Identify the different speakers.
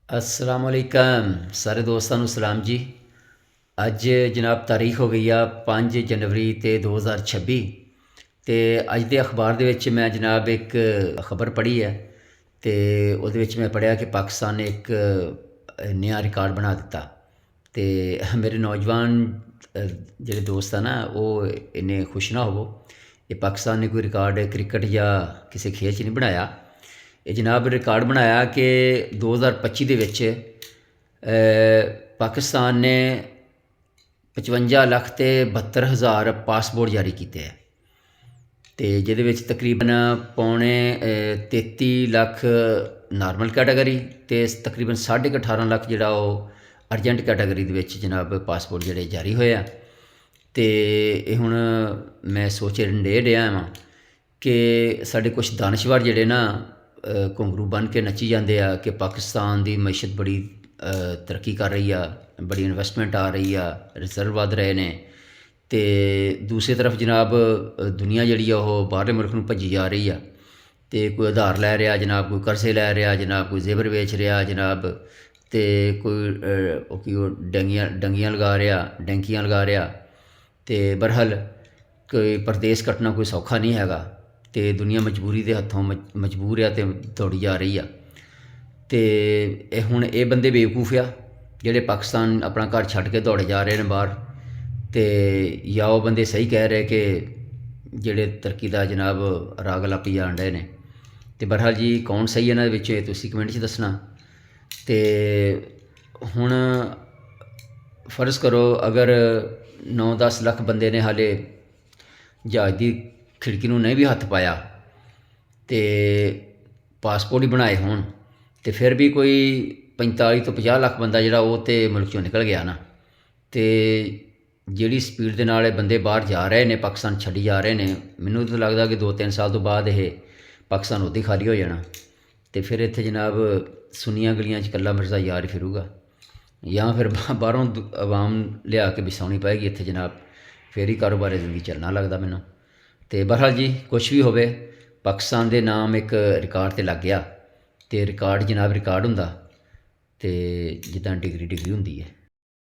Speaker 1: असलामुअलैकुम सारे दोस्तों ਨੂੰ सलाम जी। ਅੱਜ जनाब तारीख हो गई आ 5 जनवरी ਤੇ 2026 ਤੇ ਅੱਜ ਦੇ ਅਖਬਾਰ ਦੇ ਵਿੱਚ ਮੈਂ ਜਨਾਬ ਇੱਕ ਖਬਰ ਪੜ੍ਹੀ ਹੈ ਤੇ ਉਹਦੇ ਵਿੱਚ ਮੈਂ ਪੜ੍ਹਿਆ ਕਿ ਪਾਕਿਸਤਾਨ ਨੇ ਇੱਕ ਨਵਾਂ ਰਿਕਾਰਡ ਬਣਾ ਦਿੱਤਾ ਤੇ ਮੇਰੇ ਨੌਜਵਾਨ ਜਿਹੜੇ ਦੋਸਤ ਆ ਨਾ ਉਹ ਇੰਨੇ ਖੁਸ਼ ਨਾ ਹੋਵੋ। ਇਹ ਪਾਕਿਸਤਾਨ ਨੇ ਕੋਈ ਰਿਕਾਰਡ ਕ੍ਰਿਕਟ ਜਾਂ ਕਿਸੇ ਖੇਡ 'ਚ ਨਹੀਂ ਬਣਾਇਆ। ਇਹ ਜਨਾਬ ਰਿਕਾਰਡ ਬਣਾਇਆ ਕਿ 2025 ਦੇ ਵਿੱਚ ਪਾਕਿਸਤਾਨ ਨੇ 55,72,000 ਪਾਸਪੋਰਟ ਜਾਰੀ ਕੀਤੇ ਹੈ ਅਤੇ ਜਿਹਦੇ ਵਿੱਚ ਤਕਰੀਬਨ ਪੌਣੇ 33 ਲੱਖ ਨਾਰਮਲ ਕੈਟਾਗਰੀ ਅਤੇ ਤਕਰੀਬਨ 18.5 ਲੱਖ ਜਿਹੜਾ ਉਹ ਅਰਜੈਂਟ ਕੈਟਾਗਰੀ ਦੇ ਵਿੱਚ ਜਨਾਬ ਪਾਸਪੋਰਟ ਜਿਹੜੇ ਜਾਰੀ ਹੋਏ ਆ। ਅਤੇ ਇਹ ਹੁਣ ਮੈਂ ਸੋਚ ਰਿਹਾ ਵਾਂ ਕਿ ਸਾਡੇ ਕੁਛ ਦਾਨਸ਼ਵਰ ਜਿਹੜੇ ਨਾ ਘੁੰਗਰੂ ਬੰਨ੍ਹ ਕੇ ਨੱਚੀ ਜਾਂਦੇ ਆ ਕਿ ਪਾਕਿਸਤਾਨ ਦੀ ਮਈਸ਼ਤ ਬੜੀ ਤਰੱਕੀ ਕਰ ਰਹੀ ਆ, ਬੜੀ ਇਨਵੈਸਟਮੈਂਟ ਆ ਰਹੀ ਆ, ਰਿਜ਼ਰਵ ਵੱਧ ਰਹੇ ਨੇ ਅਤੇ ਦੂਸਰੀ ਤਰਫ ਜਨਾਬ ਦੁਨੀਆ ਜਿਹੜੀ ਆ ਉਹ ਬਾਹਰਲੇ ਮੁਲਕ ਨੂੰ ਭੱਜੀ ਜਾ ਰਹੀ ਆ ਅਤੇ ਕੋਈ ਉਧਾਰ ਲੈ ਰਿਹਾ ਜਨਾਬ, ਕੋਈ ਕਰਜ਼ੇ ਲੈ ਰਿਹਾ ਜਨਾਬ, ਕੋਈ ਜ਼ੇਵਰ ਵੇਚ ਰਿਹਾ ਜਨਾਬ ਅਤੇ ਕੋਈ ਡੰਗੀਆਂ ਲਗਾ ਰਿਹਾ ਅਤੇ ਬਹਰਹਾਲ ਕੋਈ ਪਰਦੇਸ ਕੱਟਣਾ ਕੋਈ ਸੌਖਾ ਨਹੀਂ ਹੈਗਾ ਅਤੇ ਦੁਨੀਆ ਮਜਬੂਰੀ ਦੇ ਹੱਥੋਂ ਮਜਬੂਰ ਆ ਅਤੇ ਦੌੜੀ ਜਾ ਰਹੀ ਆ। ਅਤੇ ਇਹ ਹੁਣ ਇਹ ਬੰਦੇ ਬੇਵਕੂਫ ਆ ਜਿਹੜੇ ਪਾਕਿਸਤਾਨ ਆਪਣਾ ਘਰ ਛੱਡ ਕੇ ਦੌੜੇ ਜਾ ਰਹੇ ਨੇ ਬਾਹਰ, ਅਤੇ ਜਾਂ ਉਹ ਬੰਦੇ ਸਹੀ ਕਹਿ ਰਹੇ ਕਿ ਜਿਹੜੇ ਤਰੱਕੀ ਦਾ ਜਨਾਬ ਰਾਗ ਲਾਪੀ ਜਾਣ ਰਹੇ ਨੇ। ਅਤੇ ਬਹਰਹਾਲ ਜੀ ਕੌਣ ਸਹੀ ਇਹਨਾਂ ਦੇ ਵਿੱਚ ਤੁਸੀਂ ਕਮੈਂਟ 'ਚ ਦੱਸਣਾ। ਅਤੇ ਹੁਣ ਫਰਜ਼ ਕਰੋ ਅਗਰ 9-10 ਲੱਖ ਬੰਦੇ ਨੇ ਹਾਲੇ ਜਹਾਜ਼ ਦੀ ਖਿੜਕੀ ਨੂੰ ਨਹੀਂ ਵੀ ਹੱਥ ਪਾਇਆ ਅਤੇ ਪਾਸਪੋਰਟ ਹੀ ਬਣਾਏ ਹੋਣ ਅਤੇ ਫਿਰ ਵੀ ਕੋਈ 45 ਤੋਂ 50 ਲੱਖ ਬੰਦਾ ਜਿਹੜਾ ਉਹ ਤਾਂ ਮੁਲਕ 'ਚੋਂ ਨਿਕਲ ਗਿਆ ਨਾ। ਅਤੇ ਜਿਹੜੀ ਸਪੀਡ ਦੇ ਨਾਲ ਇਹ ਬੰਦੇ ਬਾਹਰ ਜਾ ਰਹੇ ਨੇ, ਪਾਕਿਸਤਾਨ ਛੱਡੀ ਜਾ ਰਹੇ ਨੇ, ਮੈਨੂੰ ਤਾਂ ਲੱਗਦਾ ਕਿ 2-3 ਸਾਲ ਤੋਂ ਬਾਅਦ ਇਹ ਪਾਕਿਸਤਾਨ ਉੱਦਾਂ ਹੀ ਖਾਲੀ ਹੋ ਜਾਣਾ ਅਤੇ ਫਿਰ ਇੱਥੇ ਜਨਾਬ ਸੁੰਨੀਆਂ ਗਲੀਆਂ 'ਚ ਇਕੱਲਾ ਮਿਰਜ਼ਾ ਯਾਰ ਹੀ ਫਿਰੂਗਾ ਜਾਂ ਫਿਰ ਬਾਹਰੋਂ ਆਵਾਮ ਲਿਆ ਕੇ ਵਸਾਉਣੀ ਪਏਗੀ ਇੱਥੇ ਜਨਾਬ, ਫਿਰ ਹੀ ਕਾਰੋਬਾਰ ਜ਼ਿੰਦਗੀ ਚੱਲਣਾ ਲੱਗਦਾ ਮੈਨੂੰ। ਅਤੇ ਬਹਰਹਾਲ ਜੀ ਕੁਛ ਵੀ ਹੋਵੇ, ਪਾਕਿਸਤਾਨ ਦੇ ਨਾਮ ਇੱਕ ਰਿਕਾਰਡ 'ਤੇ ਲੱਗ ਗਿਆ ਅਤੇ ਰਿਕਾਰਡ ਜਨਾਬ ਰਿਕਾਰਡ ਹੁੰਦਾ ਅਤੇ ਜਿੱਦਾਂ ਡਿਗਰੀ ਹੁੰਦੀ ਹੈ।